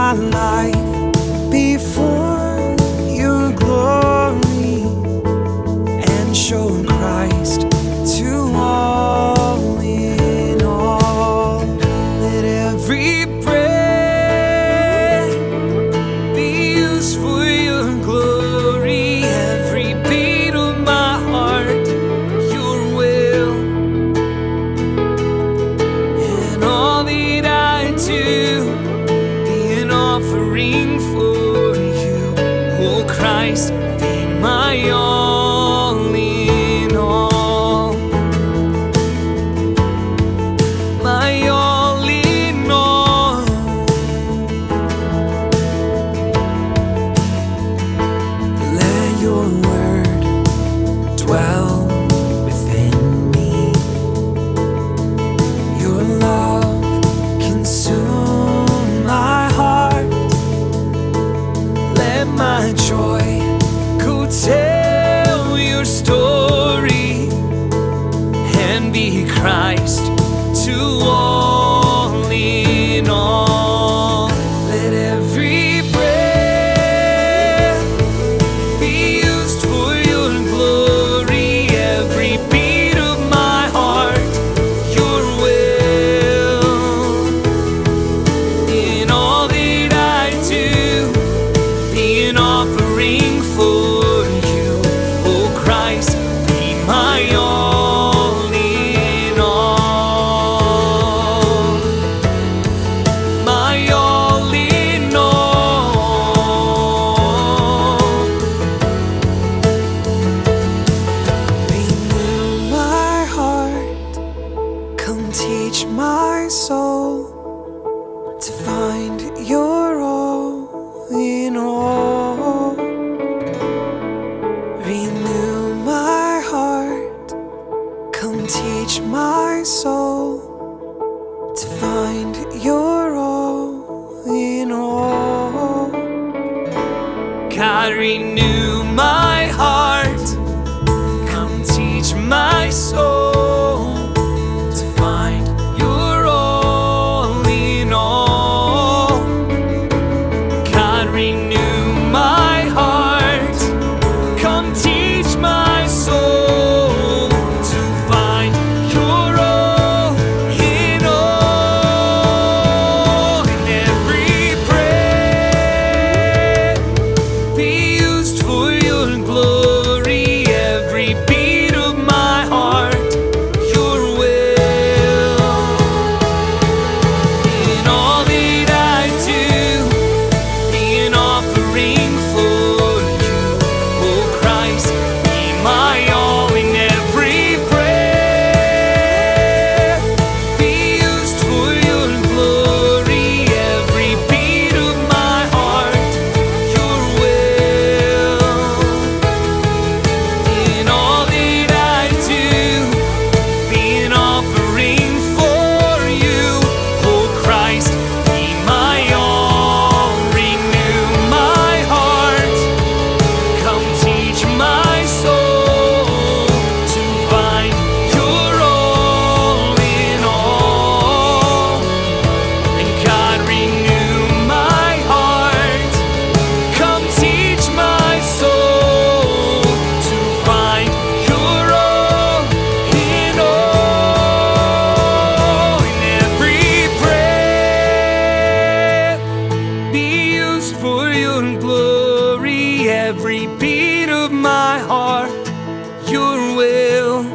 my life before your glory and show Christ to all in all. Let every breath be used for your glory, every beat of my heart your will, and all that I do be an offering for you. Oh Christ, be my all in all, my all in all. Let your word dwell within me, your love consume my heart. Let my joy go tell your story and be Christ to all in all. Let every breath be used for your glory, every beat of my heart your will, in all that I do be an offering for you. Oh Christ, be my all in all, my all in all. Renew my heart, come teach my soul to find your all in all. Renew my heart, come teach my soul to find your all in all. God, renew my heart, come teach my soul to find your all in all. God, renew my heart, come teach my soul to find your all in all. And every breath be used for your glory, every beat of my heart your will, in all that I do be an offering for you. Oh Christ, be my all, in every breath be used for your glory, every beat of my heart your will, in all that I do be an offering for you. Oh Christ, be my all. Renew my heart, come teach my soul to find your all in all. And God, renew my heart, come teach my soul to find your all in all. In every breath be used for your glory, every beat of my heart your will,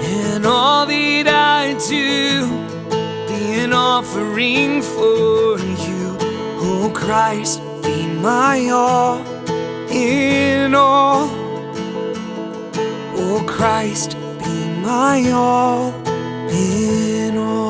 and all that I do be an offering for you. Oh Christ, be my all in all. Oh Christ, be my all in all.